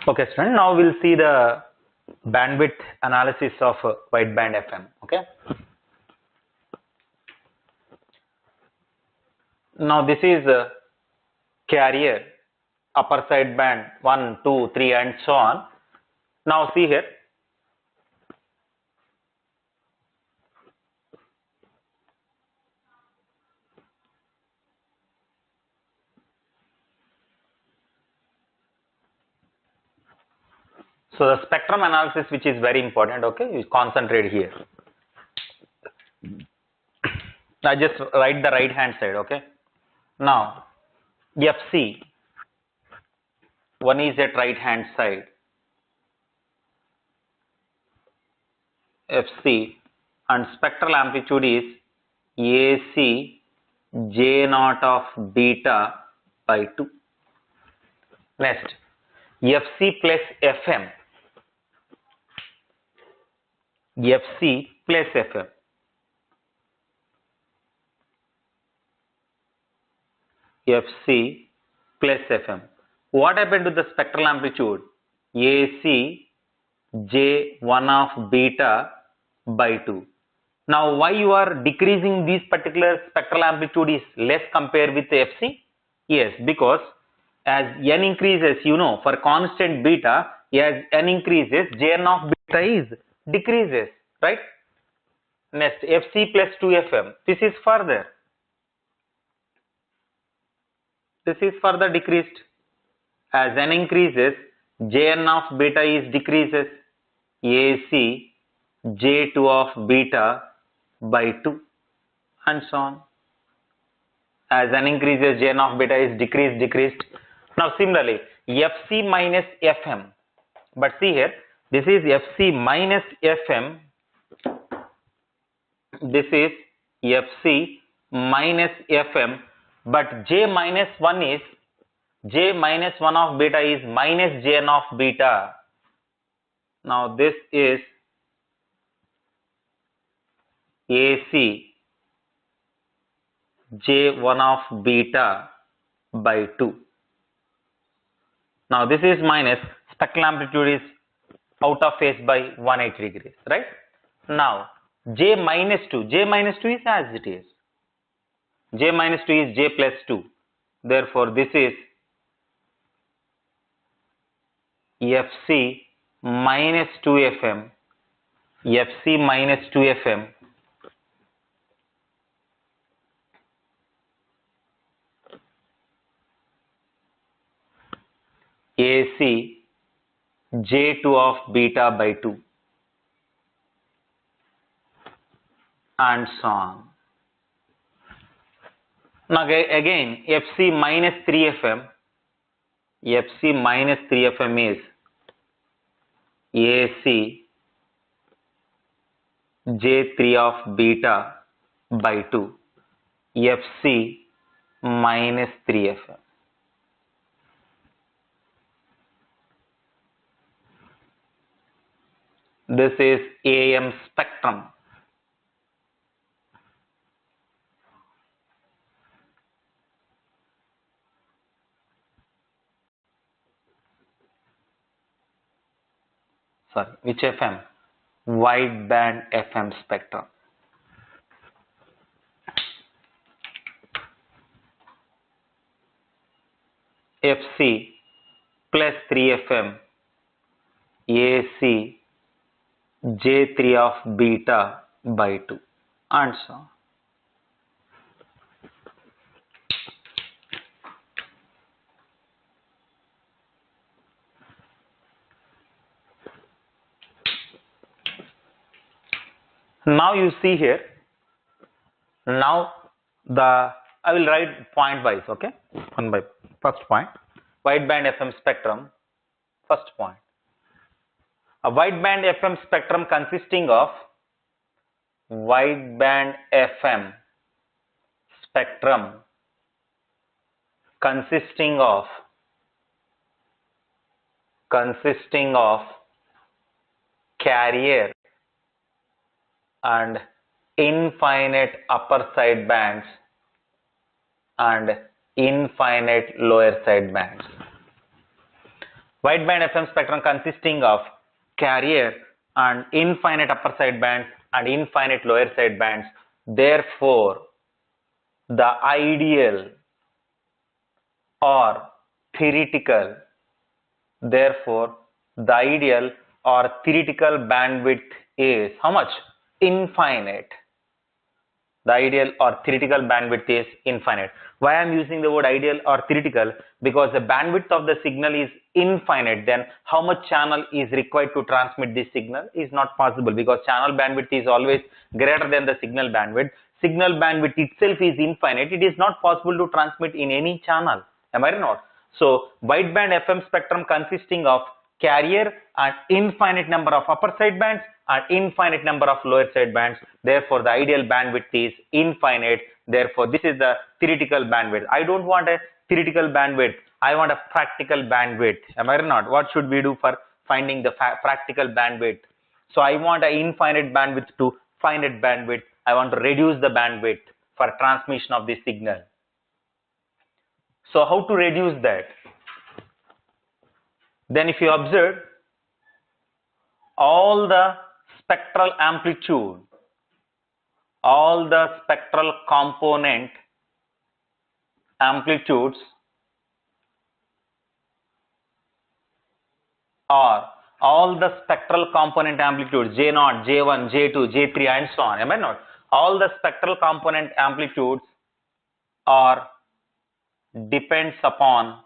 Okay, student. Now we'll see the bandwidth analysis of wideband FM. Okay. Now this is carrier, upper side band 1, 2, 3, and so on. Now see here. So the spectrum analysis, which is very important, okay, you concentrate here. I just write the right hand side, okay. Now FC, one is at right hand side, FC, and spectral amplitude is AC J naught of beta by 2. Next, FC plus FM, FC plus FM, FC plus FM. What happened to the spectral amplitude? AC J1 of beta by 2. Now why you are decreasing this particular spectral amplitude is less compared with FC? Yes, because as n increases, you know, for constant beta, as n increases, Jn of beta is decreases, right? Next, FC plus 2FM. This is further decreased. As n increases, Jn of beta is decreases. AC J2 of beta by 2, and so on. As n increases, Jn of beta is decreased. Now similarly, FC minus FM. But see here, this is FC minus FM. This is FC minus FM. But J minus 1 is, J minus 1 of beta is minus Jn of beta. Now this is AC J1 of beta by 2. Now this is minus, spectral amplitude is out of phase by 180 degrees, right? Now J minus 2 is as it is. J minus 2 is J plus 2. Therefore this is FC minus 2FM, FC minus 2FM, AC J2 of beta by 2, and so on. Now again FC minus 3FM, FC minus 3FM is AC J3 of beta by 2, FC minus 3FM. This is AM spectrum. Sorry, which FM? Wideband FM spectrum. FC plus 3FM, AC J3 of beta by 2, and so on. Now you see here, now I will write point wise, okay, one by first point, wideband FM spectrum, first point. A wideband FM spectrum consisting of wideband FM spectrum consisting of carrier and infinite upper side bands and infinite lower side bands. Wideband FM spectrum consisting of carrier and infinite upper side bands and infinite lower side bands. Therefore, the ideal or theoretical, therefore, the ideal or theoretical bandwidth is how much? Infinite. The ideal or theoretical bandwidth is infinite. Why I am using the word ideal or theoretical? Because the bandwidth of the signal is infinite. Then how much channel is required to transmit this signal is not possible, because channel bandwidth is always greater than the signal bandwidth. Signal bandwidth itself is infinite. It is not possible to transmit in any channel. Am I not? So wideband FM spectrum consisting of carrier and infinite number of upper side bands and infinite number of lower side bands. Therefore, the ideal bandwidth is infinite. Therefore, this is the theoretical bandwidth. I don't want a theoretical bandwidth. I want a practical bandwidth. Am I not? What should we do for finding the practical bandwidth? So, I want an infinite bandwidth to finite bandwidth. I want to reduce the bandwidth for transmission of the signal. So, how to reduce that? Then if you observe, all the spectral amplitude, all the spectral component amplitudes are all the spectral component amplitudes J0, J1, J2, J3 and so on. Am I not? All the spectral component amplitudes are depends upon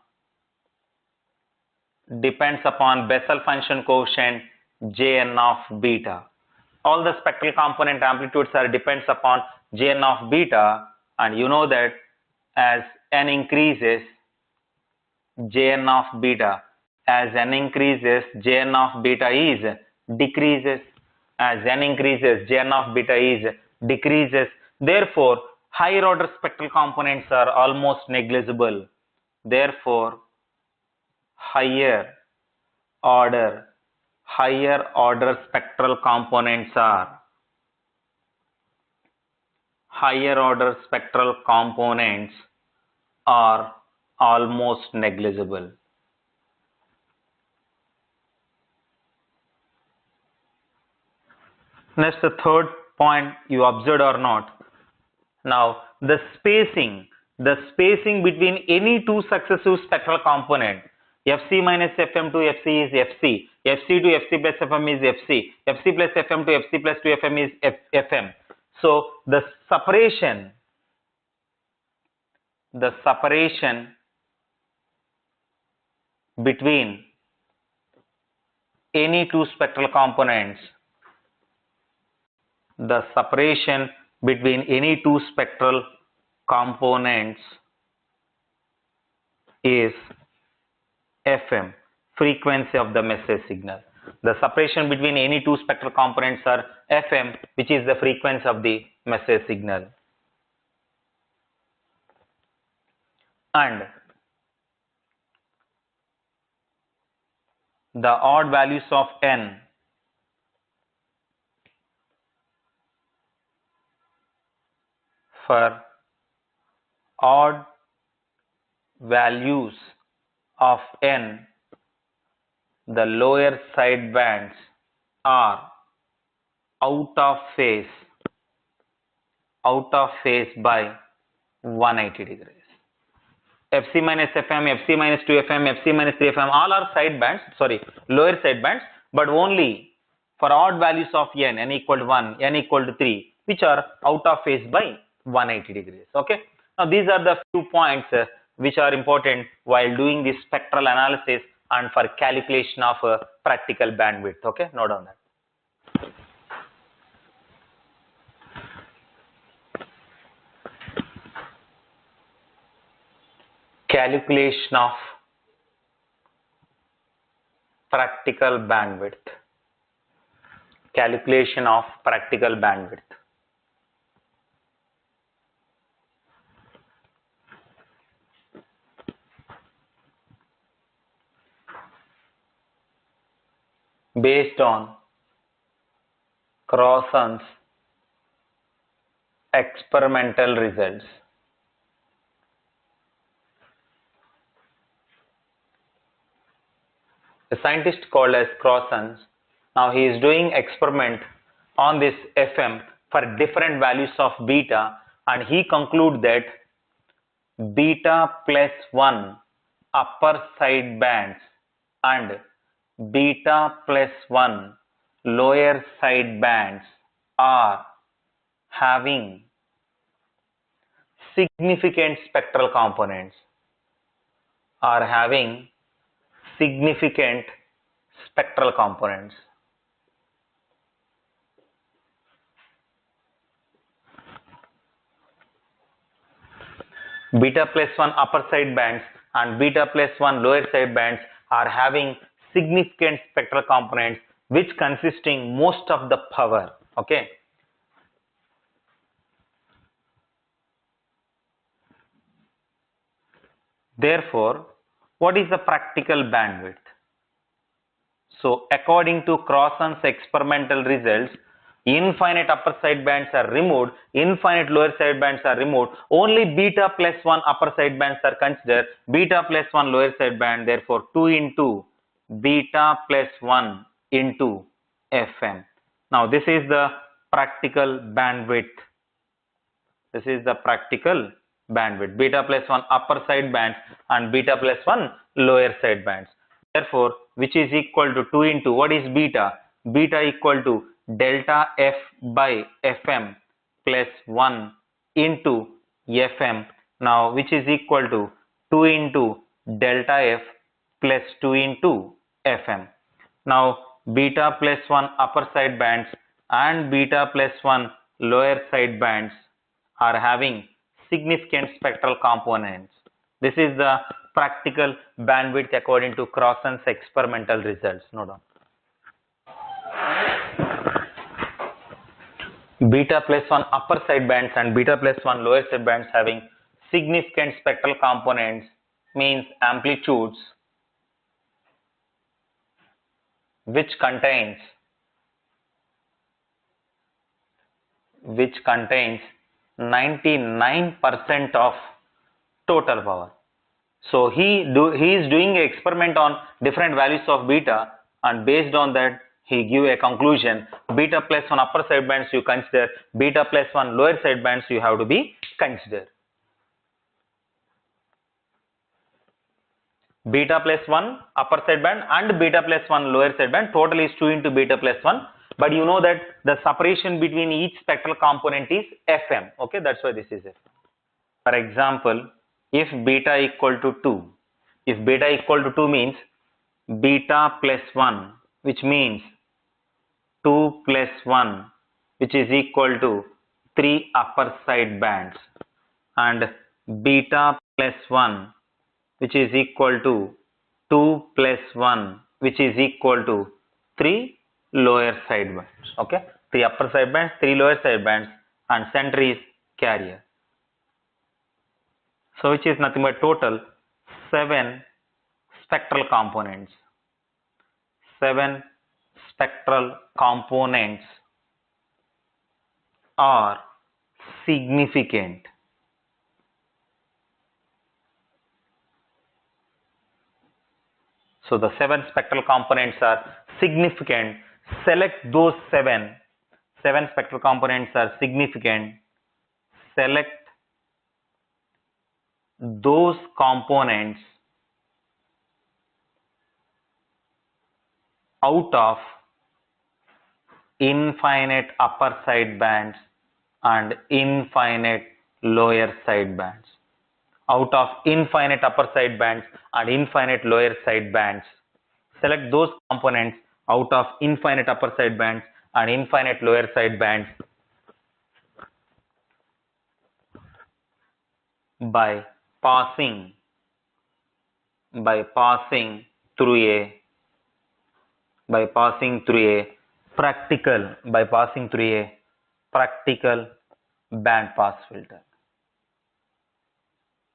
Bessel function coefficient Jn of beta. All the spectral component amplitudes are depends upon Jn of beta, and you know that as n increases, Jn of beta, as n increases, Jn of beta is decreases. As n increases, Jn of beta is decreases. Therefore, higher order spectral components are almost negligible. Therefore, higher order spectral components are almost negligible. Next, the third point you observed or not. Now, the spacing between any two successive spectral component, Fc minus Fm to Fc is Fc, Fc to Fc plus Fm is Fc, Fc plus Fm to Fc plus 2Fm is Fm. So, the separation between any two spectral components, is Fm, frequency of the message signal. The separation between any two spectral components are Fm, which is the frequency of the message signal. And the odd values of n for odd values of n, the lower side bands are out of phase by 180 degrees. Fc minus Fm, Fc minus 2Fm, Fc minus 3Fm, all are side bands, lower side bands, but only for odd values of n equal to 1, n equal to 3, which are out of phase by 180 degrees. Okay. Now, these are the few points which are important while doing this spectral analysis and for calculation of practical bandwidth. Okay, note down that. Calculation of practical bandwidth. Based on Crossan's experimental results, A scientist called as Crossan. Now he is doing experiment on this FM for different values of beta, and he conclude that beta plus 1 upper side bands and beta plus 1 lower side bands are having significant spectral components, are having significant spectral components. Beta plus 1 upper side bands and beta plus 1 lower side bands are having significant spectral components which consisting most of the power. Okay. Therefore, what is the practical bandwidth? So, according to Crossan's experimental results, infinite upper side bands are removed, infinite lower side bands are removed, only beta plus 1 upper side bands are considered, beta plus 1 lower side band, therefore 2 into beta plus 1 into Fm. Now, this is the practical bandwidth. This is the practical bandwidth, beta plus 1 upper side bands and beta plus 1 lower side bands. Therefore, which is equal to 2 into, what is beta? Beta equal to delta F by Fm plus 1 into Fm. Now, which is equal to 2 into delta F plus 2 into Fm. Now, beta plus 1 upper side bands and beta plus 1 lower side bands are having significant spectral components. This is the practical bandwidth according to Crossan's experimental results. Note down. Beta plus 1 upper side bands and beta plus 1 lower side bands having significant spectral components means amplitudes which contains 99% of total power. So he is doing an experiment on different values of beta, and based on that he give a conclusion. Beta plus 1 upper side bands you consider, beta plus 1 lower side bands you have to be considered. Beta plus 1 upper side band and beta plus 1 lower side band, total is 2 into beta plus 1. But you know that the separation between each spectral component is Fm. Okay, that's why this is Fm. For example, if beta equal to 2, if beta equal to 2 means beta plus 1, which means 2 plus 1, which is equal to 3 upper side bands, and beta plus 1, which is equal to 2 plus 1, which is equal to 3 lower side bands. Okay, 3 upper side bands, 3 lower side bands, and center is carrier. So which is nothing but total 7 spectral components. 7 spectral components are significant. So the 7 spectral components are significant. Select those 7 spectral components are significant. Select those components out of infinite upper side bands and infinite lower side bands. Out of infinite upper side bands and infinite lower side bands. Select those components out of infinite upper side bands and infinite lower side bands by passing through a practical band pass filter.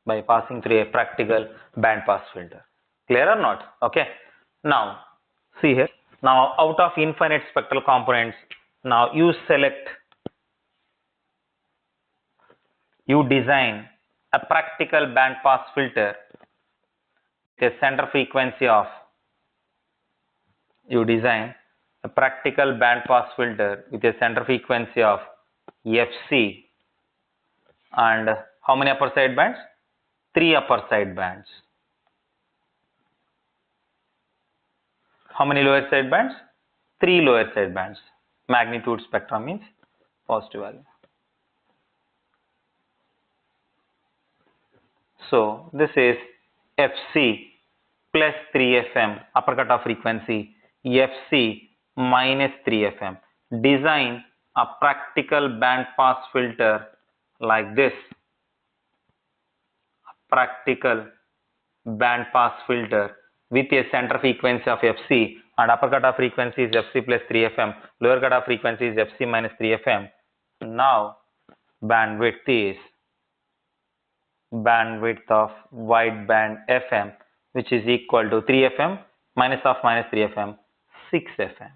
By passing through a practical band pass filter. Clear or not? Okay. Now, see here. Now, out of infinite spectral components, now you design a practical band pass filter with a center frequency of you design a practical band pass filter with a center frequency of Fc and how many upper side bands? 3 upper side bands. How many lower side bands? 3 lower side bands. Magnitude spectrum means positive value. So this is Fc plus 3 FM upper cutoff frequency, Fc minus 3 FM. Design a practical band pass filter like this. Practical band pass filter with a center frequency of Fc and upper cutoff frequency is Fc plus 3 FM, lower cutoff frequency is Fc minus 3 FM. Now bandwidth is bandwidth of wideband FM, which is equal to 3 FM minus of minus 3 FM, 6 FM.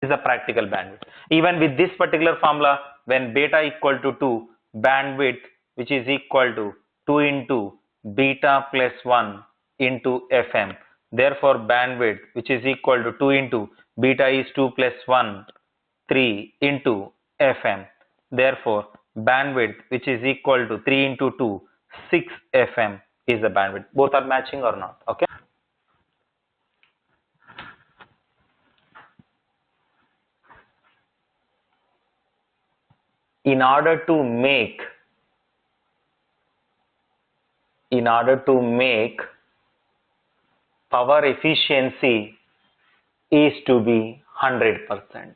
This is a practical bandwidth. Even with this particular formula, when beta equal to 2, bandwidth which is equal to 2 into beta plus 1 into FM. Therefore, bandwidth which is equal to 2 into beta is 2 plus 1, 3 into FM. Therefore, bandwidth which is equal to 3 into 2, 6 FM is the bandwidth. Both are matching or not? Okay. In order to make power efficiency is to be 100%.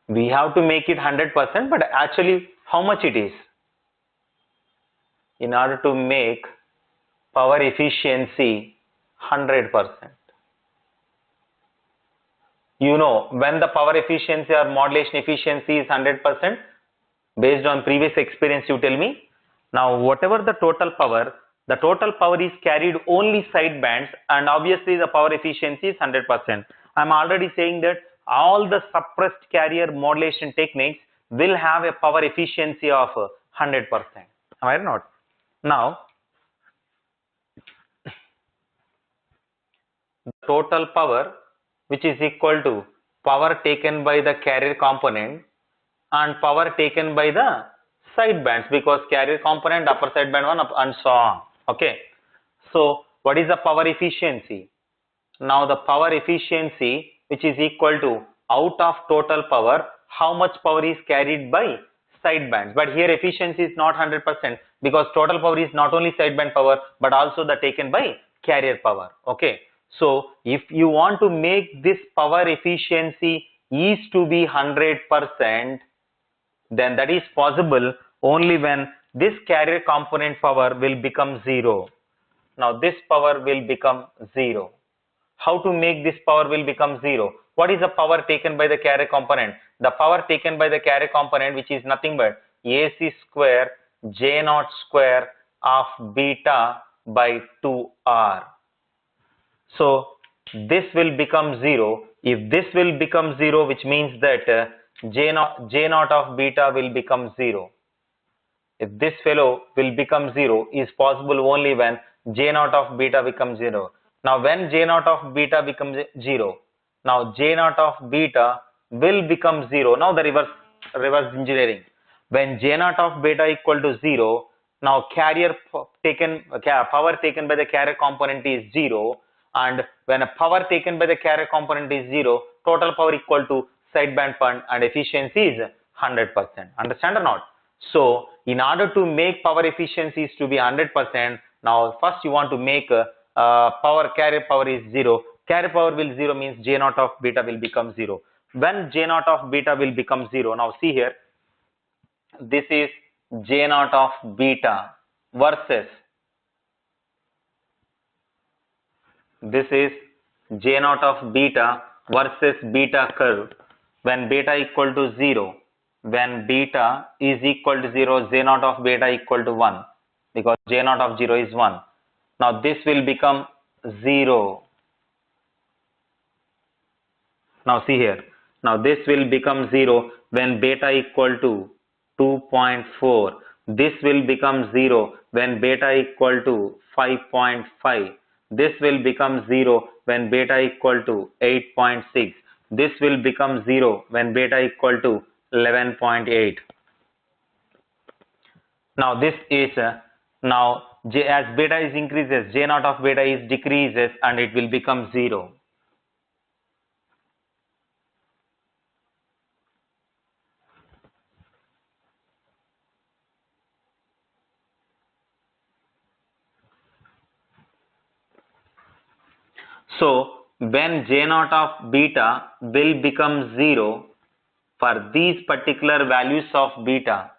We have to make it 100%, but actually how much it is? In order to make power efficiency 100%. You know, when the power efficiency or modulation efficiency is 100%, based on previous experience you tell me. Now whatever the total power is carried only side bands and obviously the power efficiency is 100%. I am already saying that all the suppressed carrier modulation techniques will have a power efficiency of 100%. Am I not? Now, the total power which is equal to power taken by the carrier component and power taken by the side bands, because carrier component upper side band 1 and so on. Okay. So, what is the power efficiency? Now, the power efficiency which is equal to out of total power, how much power is carried by side bands. But here efficiency is not 100% because total power is not only side band power but also the taken by carrier power. Okay. So, if you want to make this power efficiency is to be 100%, then that is possible only when this carrier component power will become 0. Now, this power will become 0. How to make this power will become 0? What is the power taken by the carrier component? The power taken by the carrier component, which is nothing but AC square J0 square of beta by 2R. So, this will become 0. If this will become 0, which means that J0 of beta will become 0. If this fellow will become 0 is possible only when J0 of beta becomes 0. Now, when J0 of beta becomes 0, now J0 of beta will become 0. Now, the reverse engineering. When J0 of beta equal to 0, now power taken by the carrier component is 0, and when a power taken by the carrier component is 0, total power equal to sideband fund and efficiency is 100%. Understand or not? So, in order to make power efficiencies to be 100%, now first you want to make carrier power is 0. Carrier power will 0 means J0 of beta will become 0. When J0 of beta will become 0, now see here, this is J0 of beta versus this is J0 of beta versus beta curve. When beta equal to 0, when beta is equal to 0, J0 of beta equal to 1, because J0 of 0 is 1. Now this will become 0. Now see here, now this will become 0 when beta equal to 2.4. This will become 0 when beta equal to 5.5. This will become 0 when beta equal to 8.6. This will become 0 when beta equal to 11.8. Now this is now as beta is increases, J naught of beta is decreases and it will become 0. So when J naught of beta will become 0 for these particular values of beta,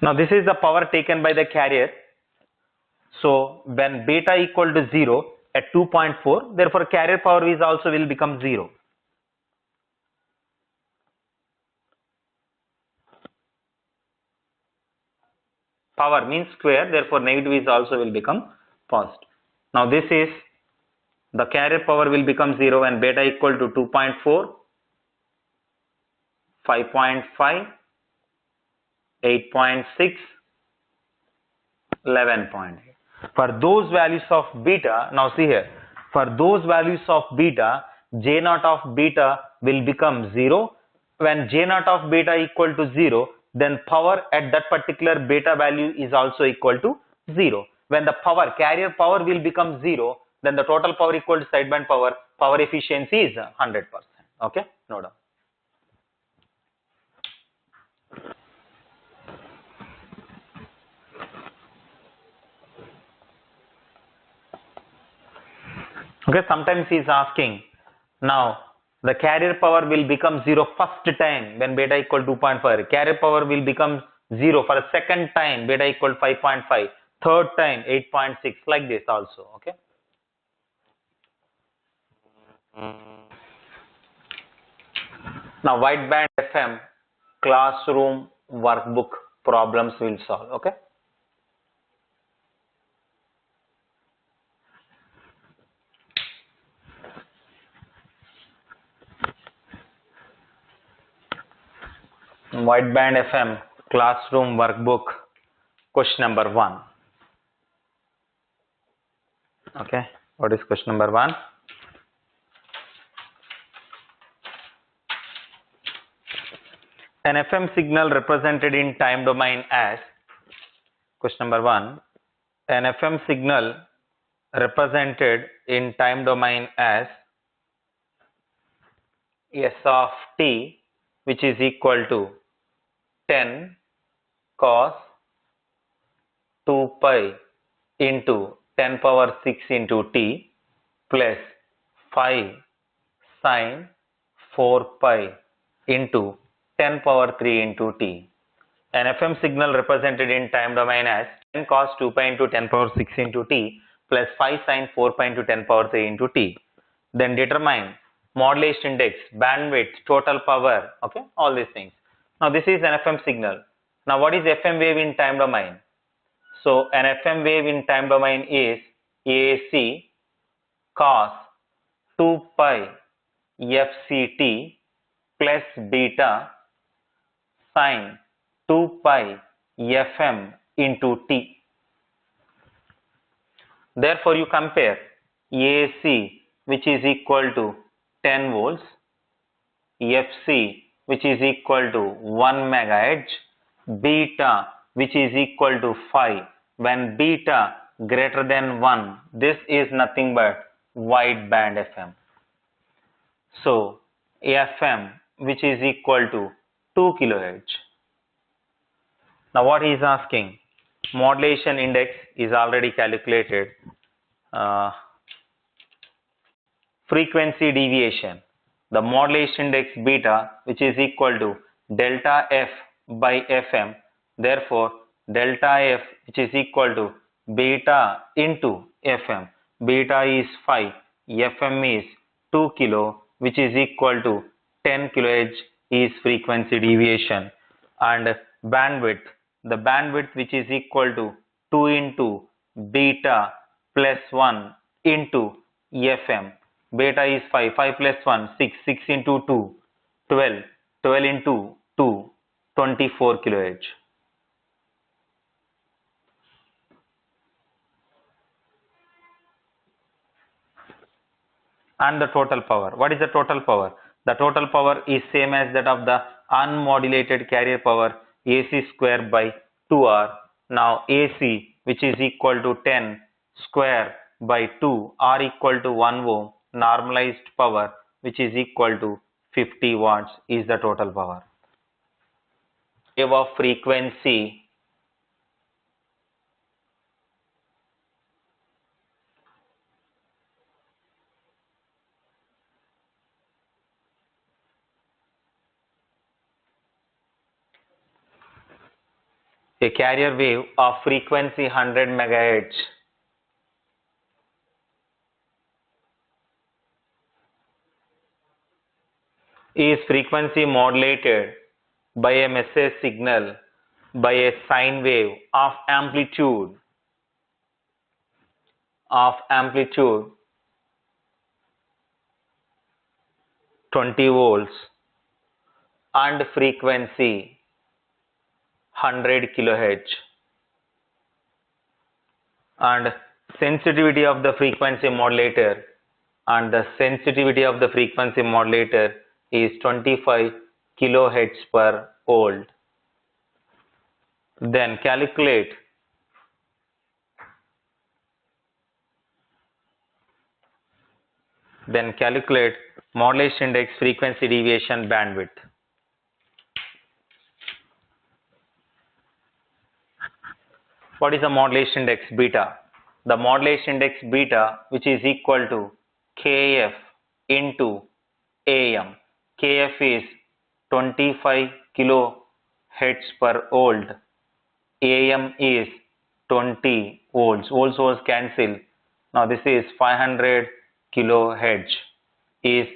now this is the power taken by the carrier. So when beta equal to 0 at 2.4, therefore carrier power is also will become 0. Power means square, therefore negative is also will become positive. Now this is the carrier power will become 0 when beta equal to 2.4, 5.5, 8.6, 11.8. For those values of beta, now see here, for those values of beta, J naught of beta will become 0. When J naught of beta equal to 0, then power at that particular beta value is also equal to 0. When the power, carrier power will become 0, then the total power equal to sideband power, power efficiency is 100%. Okay, no doubt. Okay, sometimes he is asking, now the carrier power will become 0 first time when beta equal to 2.5. Carrier power will become 0 for a second time, beta equal to 5.5. Third time, 8.6, like this also. Okay. Now, wideband FM classroom workbook problems will solve. Okay. Wideband FM classroom workbook question number 1. Okay, what is question number 1? An FM signal represented in time domain as, question number 1, an FM signal represented in time domain as S of t, which is equal to 10 cos 2 pi into 10 power 6 into t plus 5 sin 4 pi into 10 power 3 into t. An FM signal represented in time domain as 10 cos 2 pi into 10 power 6 into t plus 5 sin 4 pi into 10 power 3 into t. Then determine modulation index, bandwidth, total power, okay, all these things. Now this is an FM signal. Now what is FM wave in time domain? So an FM wave in time domain is AC cos 2 pi FCT plus beta sin 2 pi FM into t. Therefore you compare AC, which is equal to 10 volts, FC, which is equal to 1 megahertz, beta, which is equal to 5. When beta greater than 1, this is nothing but wideband FM. So FM, which is equal to 2 kilohertz, Now what he is asking, modulation index is already calculated. Frequency deviation, the modulation index beta, which is equal to delta f by fm. Therefore, delta f, which is equal to beta into fm. Beta is 5, fm is 2 kilo, which is equal to 10 kilohertz is frequency deviation. And bandwidth, the bandwidth which is equal to 2 into beta plus 1 into fm. Beta is 5, 5 plus 1, 6, 6 into 2, 12, 12 into 2, 24 kilohertz. And the total power. What is the total power? The total power is same as that of the unmodulated carrier power, AC square by 2R. Now AC, which is equal to 10 square by 2, R equal to 1 ohm, normalized power, which is equal to 50 watts is the total power. Wave of frequency a carrier wave of frequency 100 megahertz is frequency modulated by a message signal by a sine wave of amplitude 20 volts and frequency 100 kilohertz, and sensitivity of the frequency modulator is 25 kilohertz per volt. Then calculate modulation index frequency deviation bandwidth. What is the modulation index beta? The modulation index beta, which is equal to kf into am. Kf is 25 kilohertz per volt. Am is 20 volts. Volts cancel. Now this is 500 kilohertz is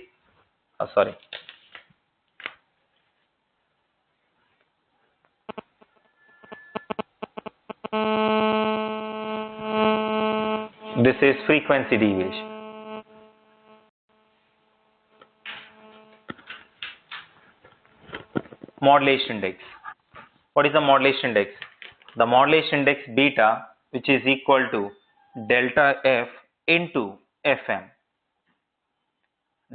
this is frequency deviation. Modulation index. What is the modulation index? The modulation index beta, which is equal to delta f into fm.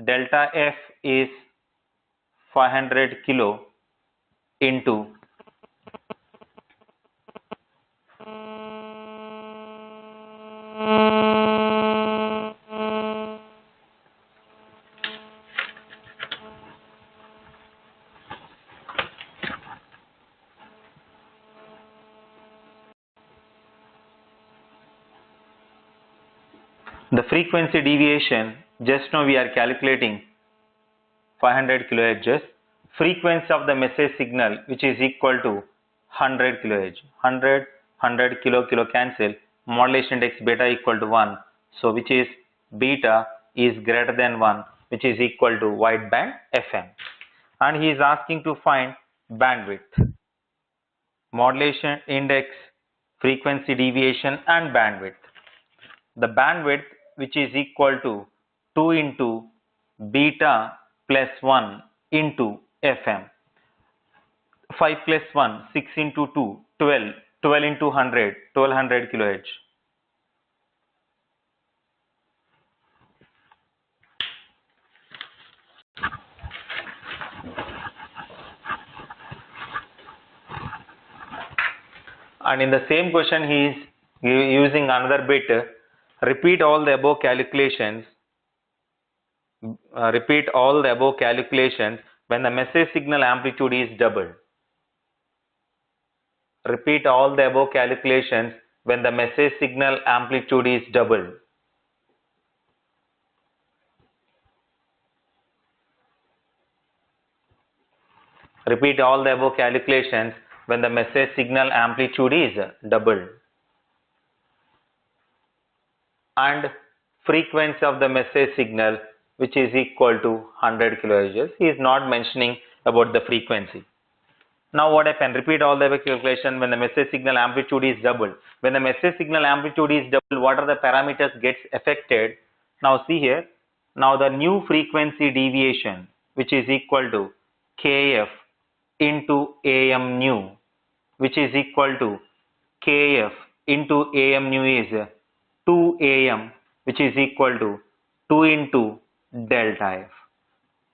Delta f is 500 kilo into the frequency deviation. Just now we are calculating 500 kilohertz. Frequency of the message signal, which is equal to 100 kilohertz. 100 kilo cancel. Modulation index beta equal to 1. So which is beta is greater than 1, which is equal to wideband FM. And he is asking to find bandwidth. Modulation index, frequency deviation and bandwidth. The bandwidth, which is equal to 2 into beta plus 1 into FM. 5 plus 1, 6 into 2, 12. 12 into 100, 1200 kilohertz. And in the same question he is using another bit. Repeat all the above calculations. When the message signal amplitude is doubled. repeat all the above calculations when the message signal amplitude is doubled. Repeat all the above calculations when the message signal amplitude is doubled. And frequency of the message signal, which is equal to 100 kHz. He is not mentioning about the frequency. Now what happened? Repeat all the above calculation when the message signal amplitude is doubled. When the message signal amplitude is doubled, what are the parameters gets affected? Now see here. Now the new frequency deviation, which is equal to kf into am new, which is equal to kf into am new is 2 am, which is equal to 2 into delta f.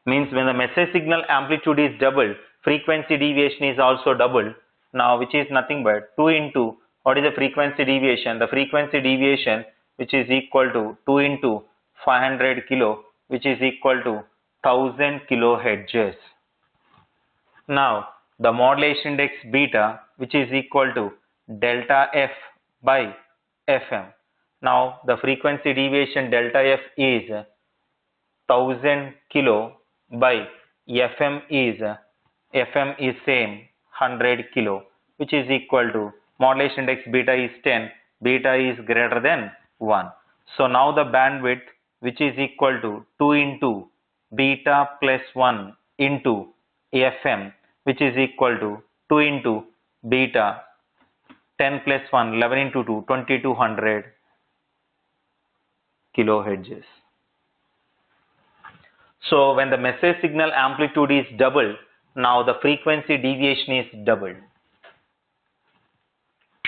Means when the message signal amplitude is doubled, frequency deviation is also doubled. Now which is nothing but 2 into, what is the frequency deviation? The frequency deviation, which is equal to 2 into 500 kilo, which is equal to 1000 kilohertz. Now the modulation index beta, which is equal to delta f by fm. Now the frequency deviation delta f is 1000 kilo by fm is same 100 kilo, which is equal to modulation index beta is 10, beta is greater than 1. So now the bandwidth, which is equal to 2 into beta plus 1 into fm, which is equal to 2 into beta 10 plus 1, 11 into 2, 2200 kilohertz. So when the message signal amplitude is doubled, now the frequency deviation is doubled.